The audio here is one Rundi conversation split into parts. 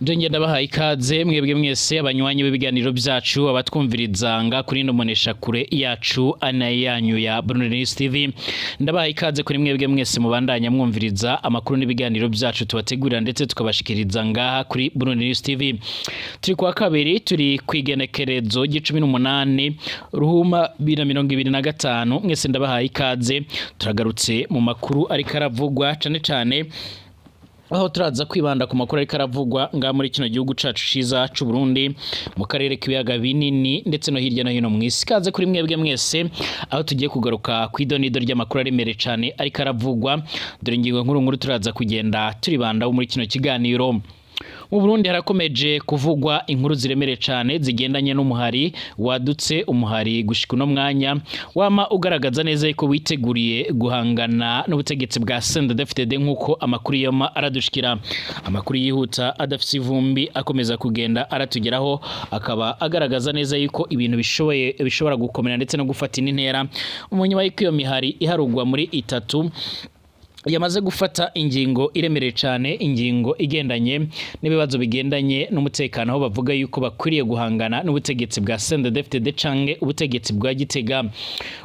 Nje ndabahaye ikaze mwebwe mwese abanywanyi b'ibiganiro byacu abatwumviriza nga kuri nomonesha kure yacu ana yanyu ya Burundi News TV. Ndabahaye ikaze kuri mwebwe mwese mubandanya mwumviriza amakuru n'ibiganiro byacu tubategurira ndetse tukabashikiriza ngaha kuri Burundi News TV. Turi kwa kabiri turi kwigenekerezo g'18 ruhuma 2025 mwese ndabahaye ikaze. Turagarutse mu makuru ari karavugwa cane aho turaza kwibanda ku makuru ari karavugwa nga muri kino gihugu cacu ciza c'u Burundi mu karere k'ibiyaga binini ndetse no hirya no hino mu isi. Kaze kuri mwebwe mwese aho tugiye kugaruka kw'idonido ry'amakuru aremere cane ari karavugwa. Dore ingingo nkuru turaza kugenda turibanda muri kino kiganiro. Mu Burundi harakomeje kuvugwa inkuru ziremere cane zigendanye n'umuhari wadutse umuhari gushika no mwanya wama ugaragaza neza yuko witeguriye guhangana n'ubutegetsi bwa CNDD-FDD nkuko amakuru yoma aradushikira. Amakuru yihuta adafise ivumbi akomeza kugenda aratugeraho akaba agaragaza neza yuko ibintu bishobora gukomera ndetse no gufata intera. Umunyuma y'iko iyo mihari iharugwa muri itatu yamaze gufata ingingo iremereye cyane, ingingo igendanye n'ibibazo bigendanye n'umutekano aho bavuga yuko bakwiriye guhangana n'ubutegetsi bwa CNDD-FDD canke ubutegetsi bwa Gitega.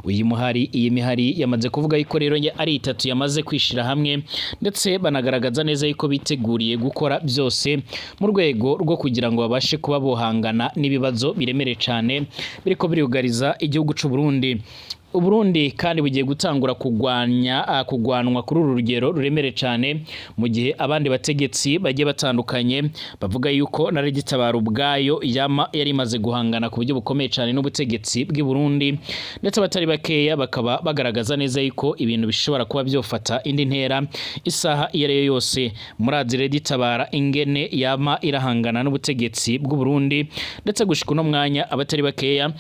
Iyi mihari yamaze kuvuga yuko rero ari itatu yamaze kwishira hamwe ndetse banagaragaza neza yuko biteguriye gukora byose mu rwego rwo kugira ngo babashe kuba bohangana n'ibibazo biremereye cyane biriko birugariza igihugu c'u Burundi. Uburundi kandi bugiye gutangura kugwanwa kuri uru rugero ruremere cyane mu gihe abandi bategetsi bagiye batandukanye bavuga yuko na Regitabara ubwayo yari imaze guhangana ku buryo bukomeye cyane n'ubutegetsi bw'i Burundi ndetse abatari bakeya bakaba bagaragaza neza yuko ibintu bishobora kuba byofata indi ntera isaha iyo ari yo yose. Murazi Regitabara ingene yama irahangana n'ubutegetsi bw'u Burundi ndetse gushika no mwanya abatari bakeya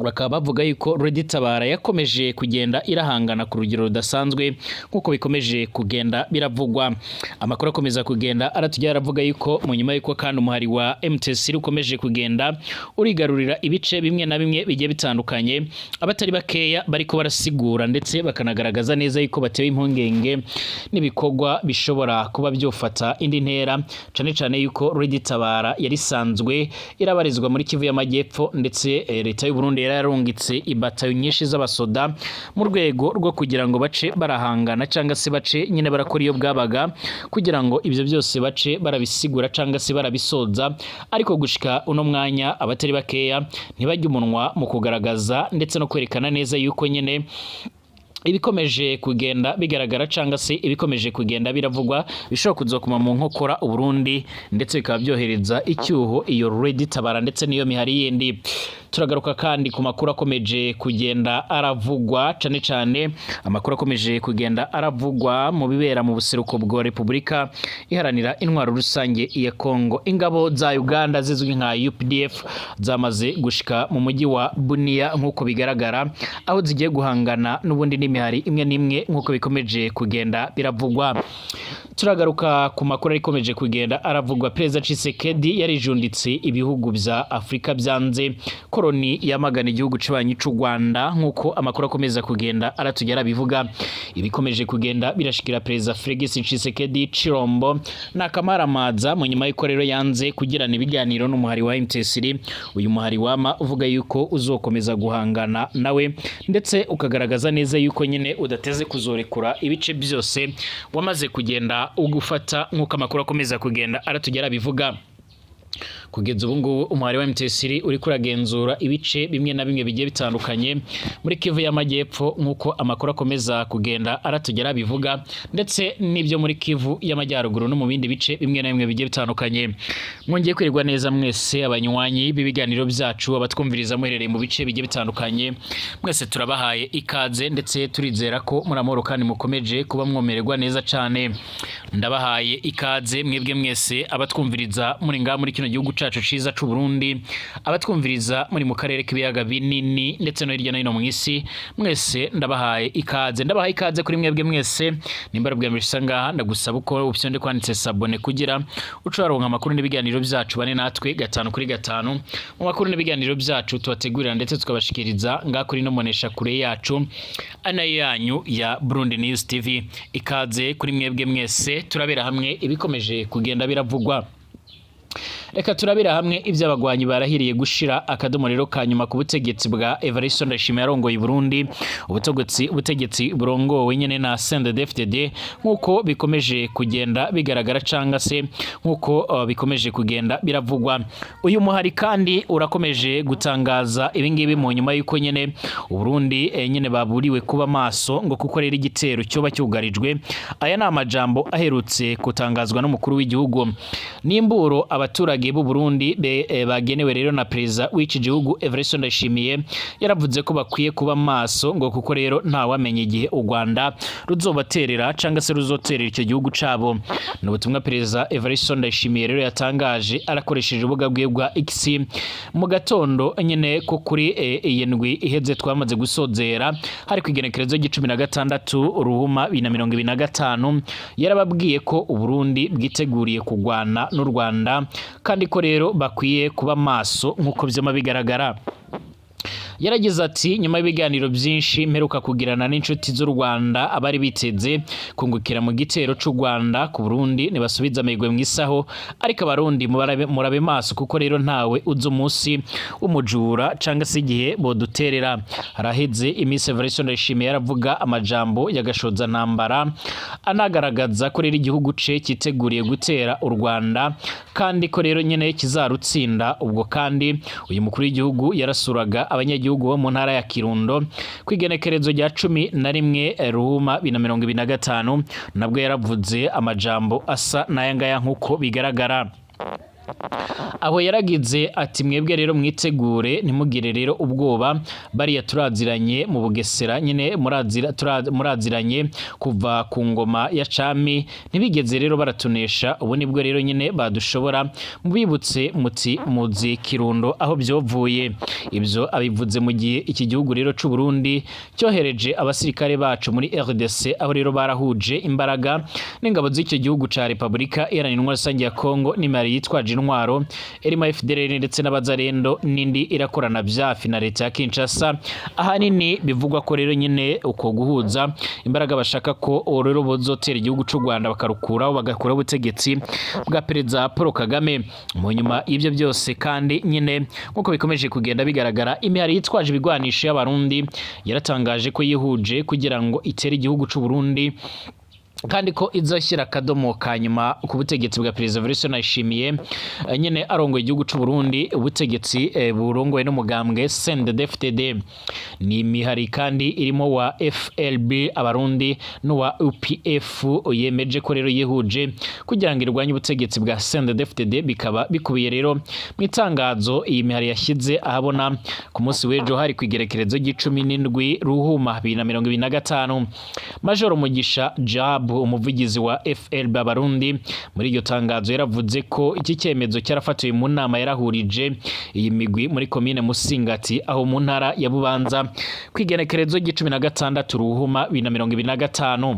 bakaba bavuga yuko Regitabara yakomeje kugenda irahangana ku rugero rudasanzwe nkuko bikomeje kugenda biravugwa. Amakuru akomeza kugenda aratujya aravuga yuko mu nyuma yuko kandi umuhari wa MTC ukomeje kugenda urigarurira ibice bimwe na bimwe bigiye bitandukanye, abatari bakeya bariko barasigura ndetse bakanagaragaza neza yuko batewe impungenge n'ibikorwa bishobora kuba byofata indi ntera cane yuko Regitabara yari sanzwe irabarizwa muri Kivu y'Amajyepfo ndetse leta y'u Burundi yararungitse ibatayo nyinshi z'abasoda mu rwego rwo kugira ngo bace barahangana cyangwa se bace nyine barakora iyo bwabaga kugira ngo ibyo byose bace barabisigura cyangwa se barabisoza. Ariko gushika uno mwanya abatari bakeya ntibajya umunwa mu kugaragaza ndetse no kwerekana neza yuko nyine ibikomeje kugenda bigaragara cyangwa se ibikomeje kugenda biravugwa bishobora kuzokuma mu nkokora Uburundi ndetse bikaba byohereza icyuho iyo Regitabara ndetse niyo mihari yindi. Turagaruka kandi ku makuru akomeje kugenda aravugwa cane amakuru akomeje kugenda aravugwa mu bibera mu buseruko bwa Republika iharanira intwaro rusange ya Kongo. Ingabo za Uganda zizwi nka UPDF zamaze gushika mu mujyi wa Bunia nkuko bigaragara aho zigiye guhangana n'ubundi n'imihari imwe n'imwe nkuko bikomeje kugenda biravugwa. Turagaruka ku makuru arikomeje kugenda aravugwa. Perezida Tshisekedi yarijunditse ibihugu bya Afrika byanze koroni yamagana igihugu c'abanyi c'u Rwanda nkuko amakuru akomeza kugenda aratugera bivuga. Ibikomeje kugenda birashikira Perezida Felix Tshisekedi Chirombo na Kamaramaza mu nyuma y'iko rero yanze kugirana ibiganiro n'umuhari wa MTC. Uyu muhari wama uvuga yuko uzokomeza guhangana nawe ndetse ukagaragaza neza yuko nyine udateze kuzorekura ibice byose wamaze kugenda ugufata nkuko amakuru akomeza kugenda aratugera bivuga. Kugeza ubu ngubu umuhari wa MTC uri kuragenzura ibice bimwe na bimwe bigiye bitandukanye muri Kivu y'Amajyepfo nkuko amakuru akomeza kugenda aratugera bivuga ndetse n'ibyo muri Kivu y'Amajyaruguru no mu bindi bice bimwe na bimwe bigiye bitandukanye. Mwongeye kwirirwa neza mwese abanywanyi b'ibiganiro byacu abatwumviriza muherereye mu bice bigiye bitandukanye, mwese turabahaye ikaze ndetse turizera ko muri amahoro kandi mukomeje kuba mwomererwa neza cyane. Ndabahaye ikaze mwebwe mwese abatwumviriza muri ngaha muri kino gihugu cacu ciza c'u Burundi, abatwumviriza muri mu karere k'ibiyaga binini ndetse no hirya no hino mu isi, mwese ndabahaye ikaze kuri mwebwe mwese. Nimba rubwa mbere ngaha ndagusaba uko upyonde kwanditse sabone kugira ucaronka amakuru n'ibiganiro byacu bane natwe 5 kuri 5 mu makuru n'ibiganiro byacu tubategurira ndetse tukabashikiriza ngaha kuri no monesha kure yacu ana yanyu ya Burundi News TV. Ikaze kuri mwebwe mwese turabera hamwe ibikomeje kugenda biravugwa. Reka turabira hamwe ivy'abagwanyi barahiriye gushira akadomo rero kanyuma ku butegetsi bwa Evariste Ndayishimiye yarongoye Burundi, ubutegetsi burongowe nyene na CNDD-FDD nkuko bikomeje kugenda bigaragara canga se nkuko bikomeje kugenda biravugwa. Uyu muhari kandi urakomeje gutangaza ibingibi mu nyuma yuko nyene Burundi nyene baburiwe kuba maso ngo kuko rero igitero cyoba cyugarijwe. Aya ni amajambo aherutse gutangazwa n'umukuru w'igihugu. Nimburo abaturage b'u Burundi bagenewe rero na perezida w'iki gihugu Evariste Ndayishimiye yaravuze ko bakwiye kuba maso ngo kuko rero nta wamenye igihe u Rwanda ruzobaterera canga se ruzoterera icyo gihugu cabo. N'ubutumwa perezida Evariste Ndayishimiye rero yatangaje arakoresheje ubuga bwe bwa X mu gatondo nyene ko kuri iyi ndwi iheze twamaze gusozera hari kwigenekerezo g16 Ruhuma 2025 yarababwiye ko u Burundi bwiteguriye kugwana n'u Rwanda kandi ko rero bakwiye kuba maso nkuko vyama bigaragara. Yaragize ati nyuma y'ibiganiro byinshi mperuka kugirana n'inshuti z'u Rwanda abari biteze kungukira mu gitero c'u Rwanda ku Burundi nibasubiza amegwe mwisaho, ariko abarundi murabe maso kuko rero ntawe uzi umunsi w'umujura canga se igihe boduterera. Haraheze iminsi Evariste Ndayishimiye yaravuga amajambo yagashoza ntambara anagaragaza ko rero igihugu ce kiteguriye gutera u Rwanda kandi ko rero nyene kizarutsinda. Ubwo kandi uyu mukuru w'igihugu yarasuraga abanyagihugu bo mu ntara ya Kirundo kwigenekerezo rya 11 Ruhuma 2025 nabwo yaravuze amajambo asa nayangaya nkuko bigaragara. Aho yaragize ati mwebwe rero mwitegure ntimugire rero ubwoba bariya turaziranye mu Bugesera nyene muraziranye kuva ku ngoma ya Cami ntibigeze rero baratunesha, ubu nibwo rero nyene badushobora mubibutse muzi Kirundo aho byovuye. Ibyo abivuze mu gihe iki gihugu rero c'u Burundi cyohereje abasirikare bacu muri RDC aho rero barahuje imbaraga n'ingabo z'icyo gihugu ca Republika Iharanira Rusange ya Kongo n'imari yitwaje intwaro erimo FDLR ndetse n'abazarendo n'indi irakorana byafi na leta ya Kinshasa. Ahanini bivugwa ko rero nyine uko guhuza imbaraga bashaka ko rero bozotera igihugu c'u Rwanda bakarukuraho bagakura ubutegetsi bwa perezida Paul Kagame. Mu nyuma y'ibyo byose kandi nyine nkuko bikomeje kugenda bigaragara imihari yitwaje ibigwanisho y'abarundi yaratangaje ko yihuje kugira ngo itere igihugu c'u Burundi kandi ko izoshyira akadomo kanyuma ku butegetsi bwa perezida Evariste Ndayishimiye nyene arongoye igihugu c'u Burundi. Ubutegetsi burongoye n'umugambwe CNDD-FDD ni imihari kandi irimo wa FLB abarundi n'uwa UPF yemeje ko rero yihuje kugira ngo irwanye ubutegetsi bwa CNDD-FDD. Bikaba bikubiye rero mu itangazo iyi mihari yashyize ahabona ku munsi w'ejo hari kwigerekerezo g17 Ruhuma 2025. Major Mugisha Jab umuvugizi wa FLB abarundi muri iryo tangazo yaravuze ko iki cyemezo cyarafatiwe mu nama yarahurije iyi migwi muri komine Musingati aho mu ntara ya Bubanza kwigenekerezo g16 Ruhuma 2025.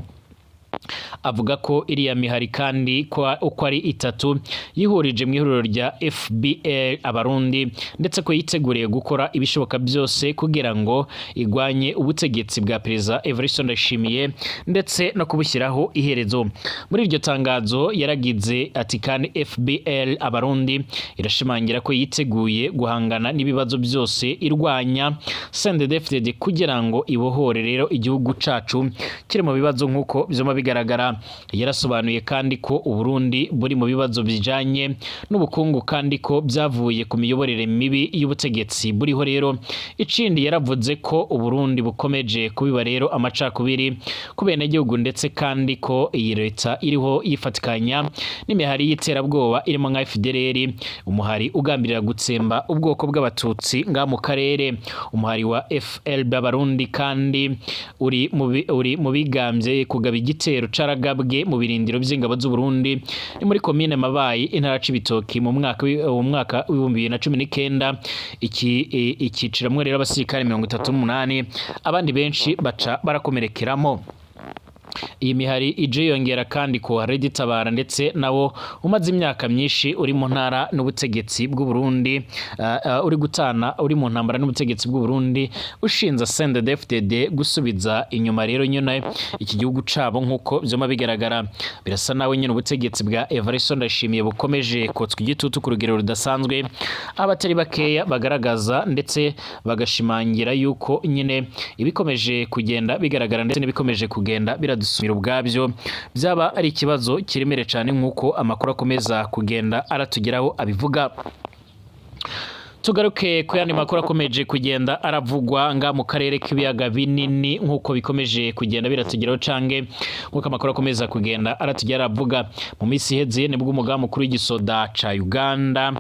Avuga ko iriya mihari kandi uko ari itatu yihurije mu ihuriro rya FBL abarundi ndetse ko yiteguriye gukora ibishoboka byose kugira ngo igwanye ubutegetsi bwa perezida Evariste Ndayishimiye ndetse no kubushyiraho iherezo. Muri iryo tangazo yaragize ati kandi FBL abarundi irashimangira ko yiteguye guhangana n'ibibazo byose irwanya CNDD-FDD kugira ngo ibohore rero igihugu cacu kiri mu bibazo nkuko byoma bigaragara. Yarasobanuye kandi ko Uburundi buri mu bibazo bijanye n'ubukungu kandi ko byavuye ku miyoborere mibi y'ubutegetsi buriho rero. Icindi yaravuze ko Uburundi bukomeje kubiba rero amacakubiri ku bene gihugu ndetse kandi ko iyi leta iriho yifatikanya n'imihari y'iterabwoba irimo nka FDLR, umuhari ugambirira gutsemba ubwoko bw'abatutsi nga mu karere. Umuhari wa FLB abarundi kandi uri mu bigambye kugaba igitero caragabwe mu birindiro by'ingabo z'u Burundi ni muri komine Mabayi intara c'ibitoki mu mwaka w'2019. Ikiciramwe rero abasirikare 38 abandi benshi baca barakomerekeramo. iyi mihari ije yongera kandi ko Red Tabara ndetse nawo umaze imyaka myinshi uri mu ntara n'ubutegetsi bw'u Burundi uri mu ntambara n'ubutegetsi bw'u Burundi ushinza CNDD-FDD gusubiza inyuma rero nyine iki gihugu cabo nkuko vyoma bigaragara birasa nawe nyine ubutegetsi bwa Evariste Ndayishimiye bukomeje kotswa igitutu ku rugero rudasanzwe abatari bakeya bagaragaza ndetse bagashimangira yuko nyine ibikomeje kugenda bigaragara ndetse n'ibikomeje kugenda biradusubira ubwabyo byaba ari ikibazo kiremere cyane nkuko amakuru akomeza kugenda aratugeraho abivuga. Tugaruke ku yandi makuru akomeje kugenda aravugwa nga mu karere k'ibiyaga binini nkuko bikomeje kugenda biratugeraho cange nkuko amakuru akomeza kugenda aratugera avuga mu misi iheze nibwo umugaba mukuru w'igisoda ca Uganda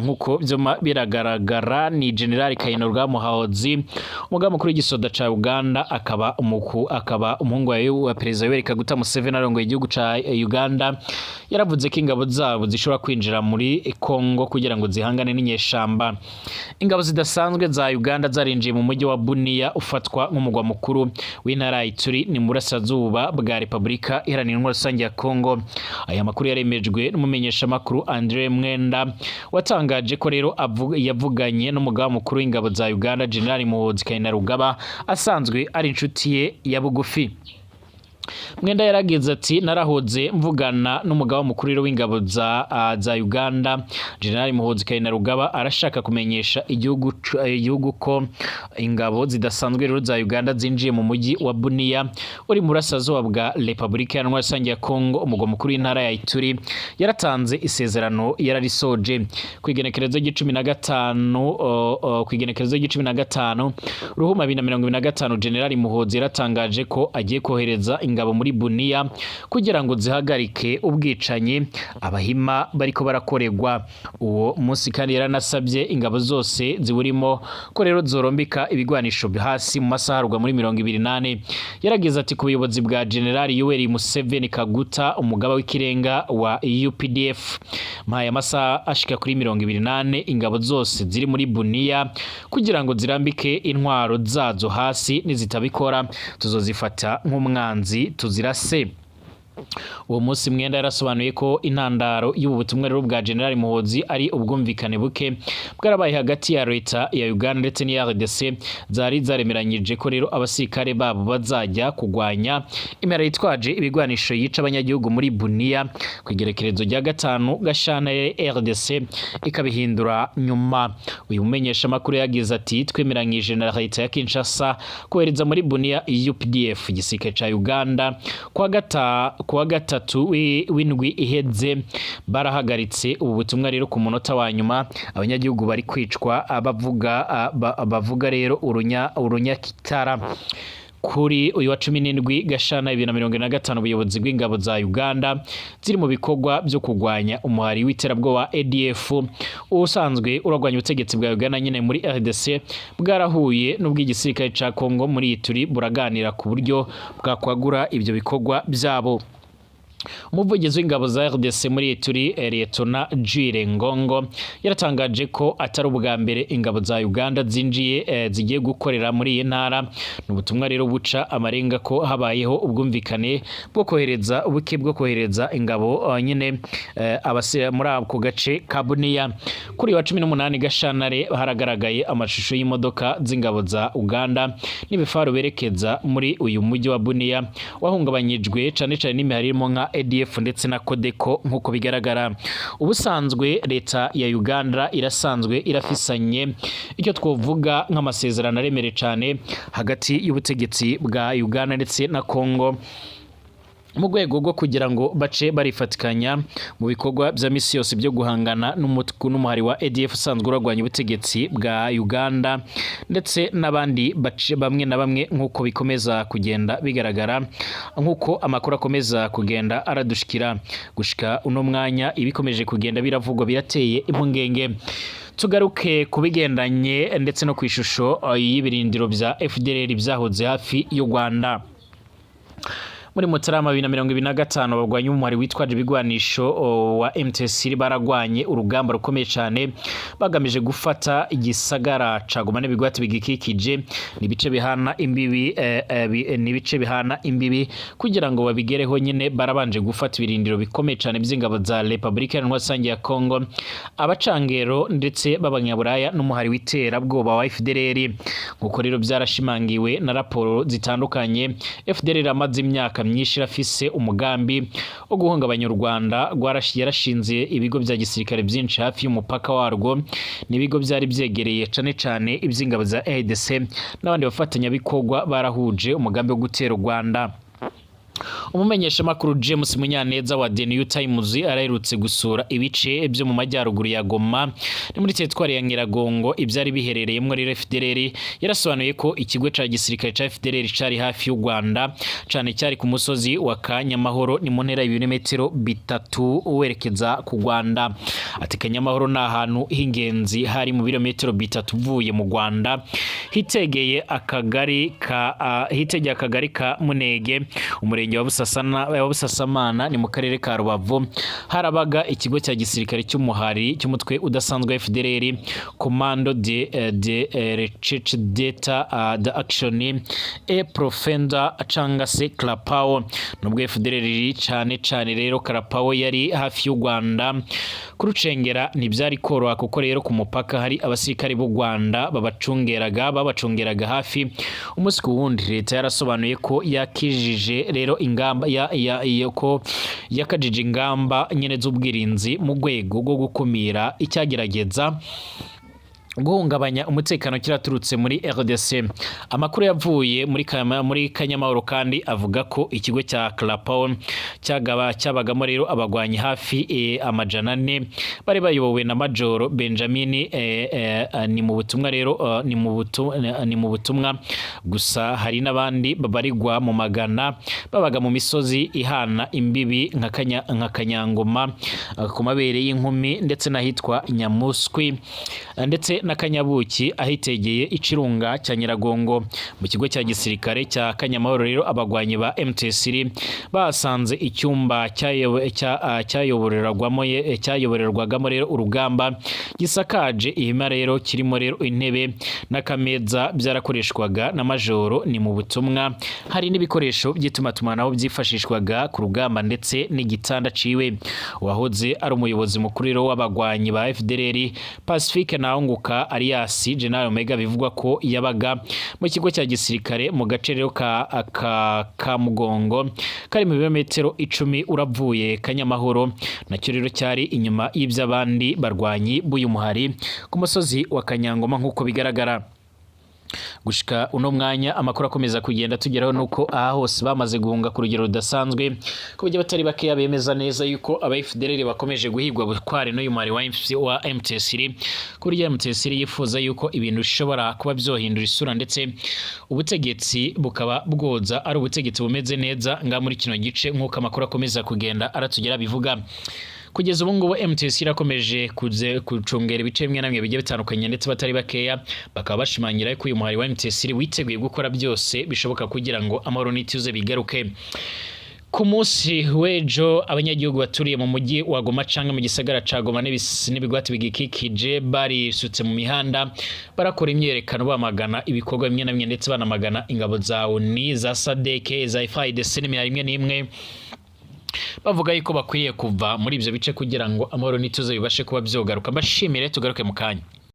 nkuko vyoma biragaragara ni General Kainerugaba Muhoozi umugaba mukuru w'igisoda ca Uganda akaba umuhungu wa Perezida Yoweri Kaguta Museveni arongoye igihugu ca Uganda yaravuze ko ingabo zabo zishobora kwinjira muri Kongo kugira ngo zihangane n'inyeshamba. Ingabo zidasanzwe za Uganda zarinjiye mu mujyi wa Bunia ufatwa nk'umugwa mukuru w'intara Ituri ni murasazuba bwa Republika Iharanira Intwaro Rusange ya Kongo. Aya makuru yaremejwe n'umumenyesha makuru Andre Mwenda watangaje ko rero yavuganye n'umugaba mukuru w'ingabo za Uganda General Muhoozi Kainerugaba asanzwe ari inshuti ye ya bugufi. Mwenda yaragize ati narahoze mvugana n'umugaba mukuru w'ingabo za Uganda General Muhoozi Kainerugaba arashaka kumenyesha igihugu ko ingabo zidasanzwe rero za Uganda zinjiye mu mujyi wa Bunia uri murasazuba bwa Republika Iharanira Intwaro Rusange ya Kongo umugwa mukuru w'intara ya Ituri yaratanze isezerano yararisoje kwigenekerezo g'15 Ruhuma 2025 General Muhoozi yaratangaje ko agiye kohereza ingabo muri Bunia kugira ngo zihagarike ubwicanyi abahima bariko barakoregwa. Uwo munsi kandi yaranasabye ingabo zose ziburimo ko rero zorombika ibigwanisho hasi mu masaha arugwa muri 28. Yaragize ati ku buyobozi bwa General Yoweri Museveni Kaguta umugaba w'ikirenga wa UPDF mpaye amasaha ashika kuri 28 ingabo zose ziri muri Bunia kugira ngo zirambike intwaro zazo hasi nizitabikora tuzozifata nk'umwanzi tuzirase. Uwo munsi Mwenda yarasobanuye ko intandaro y'ubu butumwa rero bwa General Muhoozi ari ubwumvikane buke bwarabaye hagati ya leta ya Uganda ndetse n'iya RDC zari zaremeranyije ko rero abasirikare babo bazajya kugwanya imera yitwaje ibigwanisho yica abanyagihugu muri Bunia kwigerekerezo rya 5 Gashyantare RDC ikabihindura nyuma. Uyu mumenyesha makuru yagize ati twemeranyije na leta ya Kinshasa kohereza muri Bunia UPDF igisirikare ca Uganda kuwa gatatu w'indwi iheze barahagaritse ubu butumwa rero ku munota wa nyuma abanyagihugu bari kwicwa bavuga rero urunyakitara. Kuri uyu wa 17 Gashyantare 2025 ubuyobozi bw'ingabo za Uganda ziri mu bikorwa byo kugwanya umuhari w'iterabwoba ADF usanzwe uragwanya ubutegetsi bwa Uganda nyine muri RDC bwarahuye n'ubw'igisirikare ca Kongo muri Ituri buraganira ku buryo bwakwagura ibyo bikorwa byabo. Umuvugizi w'ingabo za RDC muri Ituri Lieutenant Jules Ngongo yaratangaje ko atari ubwa mbere ingabo za Uganda zigiye gukorera muri iyi ntara. N'ubutumwa rero buca amarenga ko habayeho ubwumvikane bwo kohereza ingabo nyine abasira muri ako gace ka Bunia. Kuri wa 18 Gashyantare haragaragaye amashusho y'imodoka z'ingabo za Uganda n'ibifaru berekeza muri uyu mujyi wa Bunia wahungabanyijwe cyane n'imihari irimo nka ADF ndetse na Codeco nkuko bigaragara. Ubusanzwe leta ya Uganda irasanzwe irafisanye icyo twovuga nk'amasezerano aremere cyane hagati y'ubutegetsi bwa Uganda ndetse na Kongo mu rwego rwo kugira ngo bace barifatikanya mu bikorwa bya misi yose byo guhangana n'umuhari wa ADF usanzwe uragwanya ubutegetsi bwa Uganda ndetse n'abandi bace bamwe na bamwe nkuko bikomeza kugenda bigaragara nkuko amakuru akomeza kugenda aradushikira gushika uno mwanya ibikomeje kugenda biravugwa birateye impungenge. Tugaruke kubigendanye ndetse no kwishusho y'ibirindiro bya FDLR byahoze hafi y'u Rwanda. muri Mutarama 2025 bagwanye umuhari witwaje ibigwanisho wa MTSR baragwanye urugamba rukomeye cyane bagamije gufata igisagara ca Goma n'ibigwati bigikikije nibice bihana imbibi kugira ngo babigereho nyene barabanje gufata ibirindiro bikomeye cyane by'ingabo za Republika Iharanira ya Kongo abacangero ndetse b'abanyaburaya n'umuhari w'iterabwoba wa FDLR nkuko rero byarashimangiwe na raporo zitandukanye. FDLR amaze imyaka myinshi irafise umugambi wo guhungabanya u Rwanda yarashinze ibigo bya gisirikare byinshi hafi y'umupaka warwo n'ibigo byari byegereye cane iby'ingabo za ADC n'abandi bafatanya bikorwa barahuje umugambi wo gutera u Rwanda. Umumenyesha makuru James Munyaneza wa The New Times araherutse gusura ibice byo mu majyaruguru ya Goma ni muri teritwari ya Nyiragongo ibyari biherereyemo rero FDLR yarasobanuye ko ikigo ca gisirikare ca FDLR cari hafi y'u Rwanda cane cyari ku musozi wa Kanyamahoro ni mu ntera y'ibirometero 3 werekeza ku Rwanda. Ati Kanyamahoro na ahantu h'ingenzi hari mu birometero 3 uvuye mu Rwanda hitegeye akagari ka Munege umurenge wa Busasamana ni mu karere ka Rubavu harabaga ikigo cya gisirikare cy'umuhari cy'umutwe udasanzwe FDLR Commando de Recherche d'Etat de Action et Profenda canga se Klapao nubwo FDLR cyane rero Klapao yari hafi y'u Rwanda kurucengera ntibyari koroha kuko rero ku mupaka hari abasirikare b'u Rwanda babacungeraga hafi umunsi ku wundi. Leta yarasobanuye ko yakijije rero ingamba ko yakajije ingamba nyene z'ubwirinzi mu rwego rwo gukumira icyagerageza guhungabanya umutekano kiraturutse muri RDC. Amakuru yavuye muri Kanyamahoro kandi avuga ko ikigo cya Klapao cyabagamo rero abagwanyi hafi amajana 4 bari bayobowe na Majoro Benjamin ni mu butumwa rero ni mu butumwa gusa hari n'abandi babarigwa mu magana babaga mu misozi ihana imbibi nka Kanyangoma ku mabere y'inkumi ndetse n'ahitwa Nyamuswi ndetse na Kanyabuki ahitegeye icirunga cya Nyiragongo. Mu kigo cya gisirikare cya Kanyamahoro rero abagwanyi ba MTSR basanze icyumba cyayoborerwagamo rero urugamba gisakaje ihema rero kirimo rero intebe n'akameza byarakoreshwaga na Majoro ni mu butumwa hari n'ibikoresho by'itumatumanaho byifashishwaga ku rugamba ndetse n'igitanda ciwe. Wahoze ari umuyobozi mukuru rero w'abagwanyi ba FDLR Pacifique Naunguka Arias General Omega bivugwa ko yabaga mu kigo cya gisirikare mu gace rero ka Mugongo kari mu birometero 10 uravuye Kanyamahoro nacyo rero cyari inyuma y'iby'abandi barwanyi b'uyu muhari ku musozi wa Kanyangoma nk'uko bigaragara. Gushika uno mwanya amakuru akomeza kugenda tugeraho nuko aha hose bamaze guhunga ku rugero rudasanzwe ko bijya batari bakeya bemeza neza yuko aba FDLR bakomeje guhigwa bukware no yumari wa MTSR kuri MTSR yifuza yuko ibintu bishobora kuba byohindura isura ndetse ubutegetsi bukaba bwoza ari ubutegetsi bumeze neza nga muri kino gice nk'uko amakuru akomeza kugenda aratugera bivuga. Kugeza ubu ngubu MTSR irakomeje kucungera ibice bimwe namwe bigiye bitandukanye ndetse batari bakeya bakaba bashimangira ko uyu muhari wa MTSR witeguye gukora byose bishoboka kugira ngo amahoro n'ituze bigaruke. Ku munsi w'ejo abanyagihugu baturiye mu mujyi wa Goma canga mu gisagara ca Goma n'ibigwati bigikikije barisutse mu mihanda barakora imyerekano bamagana ibikorwa bimwe namwe ndetse banamagana ingabo za ONU za SADC za FARDC n'imwe bavuga yuko bakwiye kuva muri ibyo bice kugira ngo amahoro n'ituze bibashe kuba byogaruka. Mbashimire tugaruke mu kanya.